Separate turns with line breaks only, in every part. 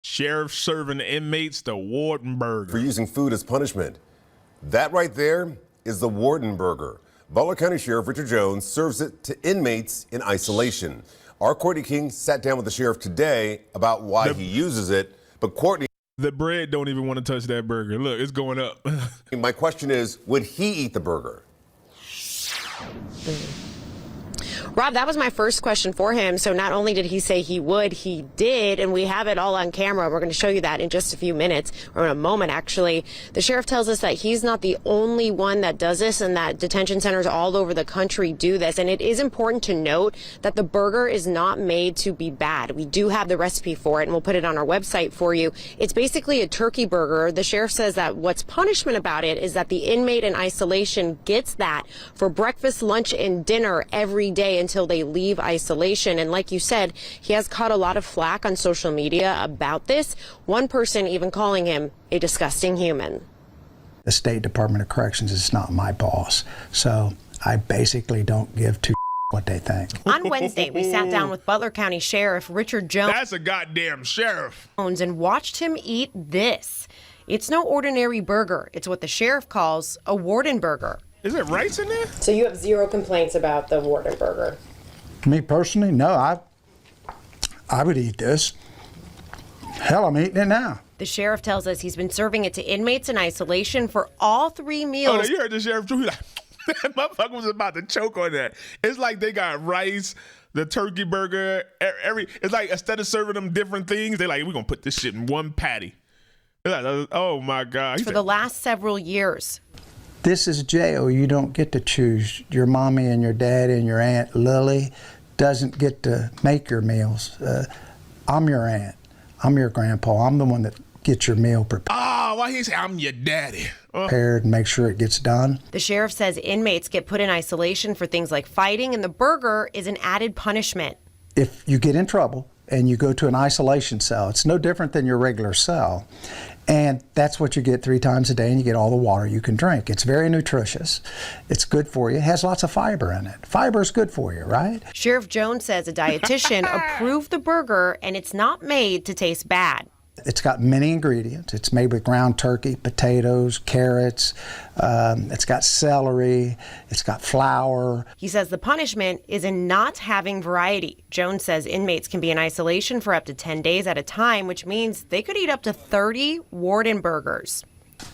Sheriff serving inmates the Warden burger.
For using food as punishment. That right there is the Warden burger. Butler County Sheriff Richard Jones serves it to inmates in isolation. Our Courtney King sat down with the sheriff today about why he uses it, but Courtney...
The bread don't even want to touch that burger. Look, it's going up.
My question is, would he eat the burger?
Rob, that was my first question for him. So not only did he say he would, he did, and we have it all on camera. We're going to show you that in just a few minutes, or in a moment, actually. The sheriff tells us that he's not the only one that does this, and that detention centers all over the country do this. And it is important to note that the burger is not made to be bad. We do have the recipe for it, and we'll put it on our website for you. It's basically a turkey burger. The sheriff says that what's punishment about it is that the inmate in isolation gets that for breakfast, lunch, and dinner every day until they leave isolation. And like you said, he has caught a lot of flack on social media about this. One person even calling him a disgusting human.
The State Department of Corrections is not my boss, so I basically don't give two what they think.
On Wednesday, we sat down with Butler County Sheriff Richard Jones.
That's a goddamn sheriff.
And watched him eat this. It's no ordinary burger. It's what the sheriff calls a Warden burger.
Is it rice in there?
So you have zero complaints about the Warden burger?
Me personally, no. I would eat this. Hell, I'm eating it now.
The sheriff tells us he's been serving it to inmates in isolation for all 3 meals.
Oh, no, you heard the sheriff too. He like, that motherfucker was about to choke on that. It's like they got rice, the turkey burger, it's like instead of serving them different things, they're like, we're going to put this shit in one patty. Like, oh, my God.
For the last several years.
This is jail. You don't get to choose. Your mommy and your daddy and your Aunt Lily doesn't get to make your meals. I'm your aunt. I'm your grandpa. I'm the one that gets your meal prepared.
Oh, why he say I'm your daddy?
Prepared and make sure it gets done.
The sheriff says inmates get put in isolation for things like fighting, and the burger is an added punishment.
If you get in trouble and you go to an isolation cell, it's no different than your regular cell. And that's what you get 3 times a day, and you get all the water you can drink. It's very nutritious. It's good for you. It has lots of fiber in it. Fiber is good for you, right?
Sheriff Jones says a dietitian approved the burger, and it's not made to taste bad.
It's got many ingredients. It's made with ground turkey, potatoes, carrots. It's got celery. It's got flour.
He says the punishment is in not having variety. Jones says inmates can be in isolation for up to 10 days at a time, which means they could eat up to 30 Warden burgers.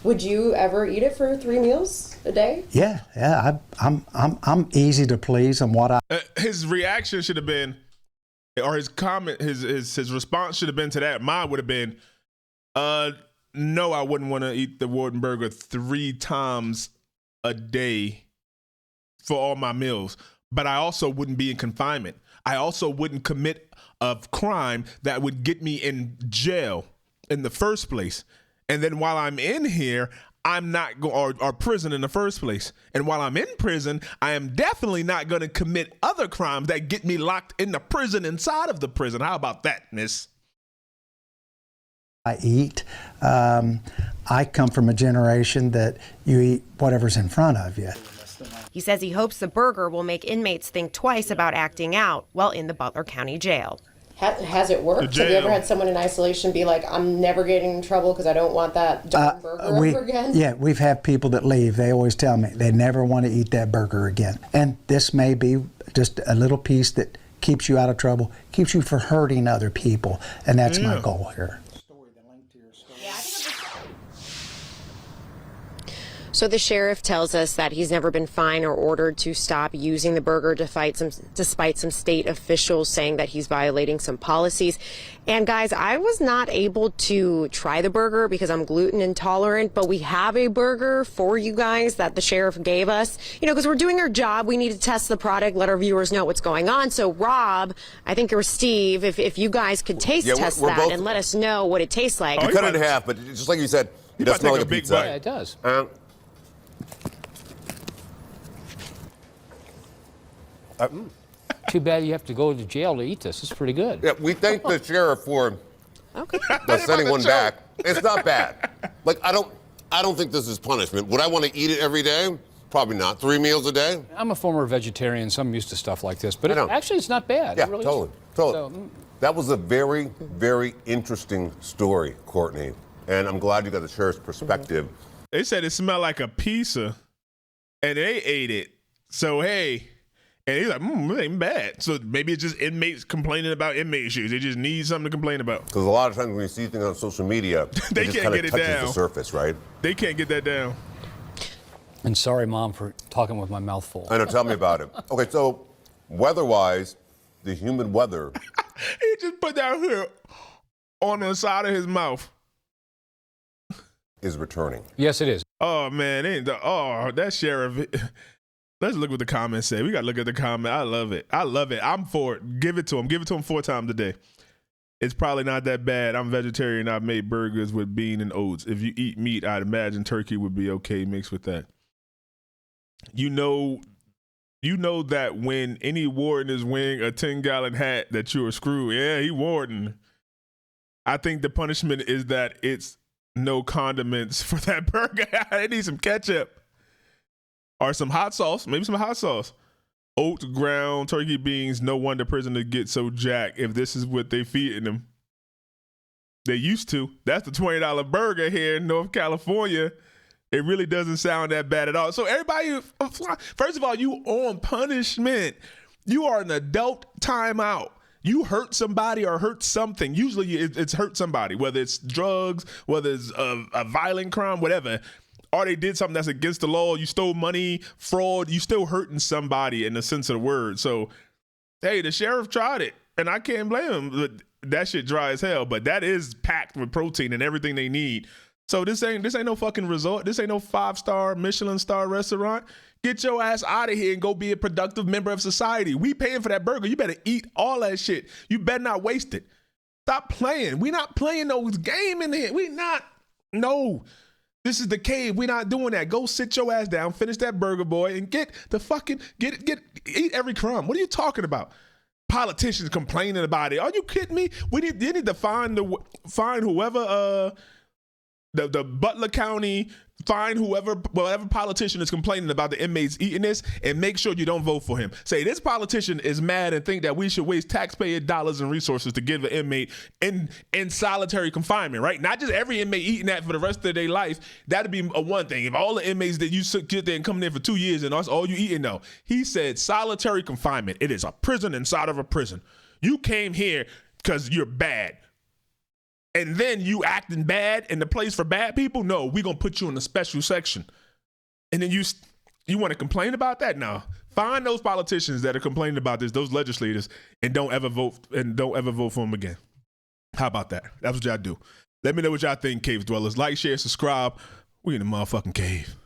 Would you ever eat it for 3 meals a day?
Yeah. I'm easy to please on what I.
His reaction should have been, or his comment, his response should have been to that. Mine would have been, no, I wouldn't want to eat the Warden burger 3 times a day for all my meals. But I also wouldn't be in confinement. I also wouldn't commit a crime that would get me in jail in the first place. And then while I'm in here, I'm not going, or prison in the first place. And while I'm in prison, I am definitely not going to commit other crimes that get me locked in the prison inside of the prison. How about that, miss?
I eat. I come from a generation that you eat whatever's in front of you.
He says he hopes the burger will make inmates think twice about acting out while in the Butler County Jail.
Has it worked? Have you ever had someone in isolation be like, I'm never getting in trouble because I don't want that darn burger ever again?
Yeah, we've had people that leave. They always tell me they never want to eat that burger again. And this may be just a little piece that keeps you out of trouble, keeps you from hurting other people. And that's my goal here.
So the sheriff tells us that he's never been fined or ordered to stop using the burger despite some state officials saying that he's violating some policies. And guys, I was not able to try the burger because I'm gluten intolerant, but we have a burger for you guys that the sheriff gave us. You know, because we're doing our job, we need to test the product, let our viewers know what's going on. So Rob, I think, or Steve, if you guys could test that and let us know what it tastes like.
You cut it in half, but just like you said, it does smell like a pizza.
Yeah, it does. Too bad you have to go to jail to eat this. It's pretty good.
Yeah, we thank the sheriff for sending one back. It's not bad. Like I don't think this is punishment. Would I want to eat it every day? Probably not. 3 meals a day?
I'm a former vegetarian, so I'm used to stuff like this. But actually, it's not bad.
Yeah,
it really
totally.
So,
That was a very, very interesting story, Courtney. And I'm glad you got the sheriff's perspective.
They said it smelled like a pizza, and they ate it. So, hey, and he's like, it ain't bad. So maybe it's just inmates complaining about inmate issues. They just need something to complain about.
Because a lot of times when you see things on social media,
they
it just
can't get it
touches
down.
the surface, right?
They can't get that down.
And sorry, Mom, for talking with my mouth full.
I know, tell me about it. Okay, so weather-wise, the humid weather.
He just put that here on the side of his mouth.
Is returning.
Yes, it is.
Oh, man. That sheriff. Let's look what the comments say. We got to look at the comment. I love it. I'm for it. Give it to him. Give it to him 4 times a day. It's probably not that bad. I'm vegetarian. I've made burgers with bean and oats. If you eat meat, I'd imagine turkey would be okay mixed with that. You know that when any warden is wearing a 10-gallon hat that you're screwed. Yeah, he warden. I think the punishment is that it's no condiments for that burger. I need some ketchup or some hot sauce. Maybe some hot sauce. Oats, ground, turkey, beans. No wonder prisoners get so jacked if this is what they feeding them. They used to. That's the $20 burger here in North California. It really doesn't sound that bad at all. So everybody, first of all, you on punishment. You are an adult timeout. You hurt somebody or hurt something. Usually it's hurt somebody, whether it's drugs, whether it's a violent crime, whatever. Or they did something that's against the law. You stole money, fraud. You still hurting somebody in the sense of the word. So, hey, the sheriff tried it, and I can't blame him. That shit dry as hell, but that is packed with protein and everything they need. So this ain't no fucking resort. This ain't no 5-star Michelin star restaurant. Get your ass out of here and go be a productive member of society. We paying for that burger. You better eat all that shit. You better not waste it. Stop playing. We not playing those game in here. We not. No. This is the cave. We not doing that. Go sit your ass down, finish that burger, boy, and eat every crumb. What are you talking about? Politicians complaining about it. Are you kidding me? You need to find whoever the Butler County, find whatever politician is complaining about the inmates eating this, and make sure you don't vote for him. Say this politician is mad and think that we should waste taxpayer dollars and resources to give an inmate in solitary confinement, right? Not just every inmate eating that for the rest of their life. That'd be one thing. If all the inmates that you get there and come there for 2 years and that's all you eating, no. He said solitary confinement. It is a prison inside of a prison. You came here because you're bad. And then you acting bad in the place for bad people? No, we're going to put you in a special section. And then you want to complain about that? No. Find those politicians that are complaining about this, those legislators, and don't ever vote for them again. How about that? That's what y'all do. Let me know what y'all think, Cave Dwellers. Like, share, subscribe. We in the motherfucking cave.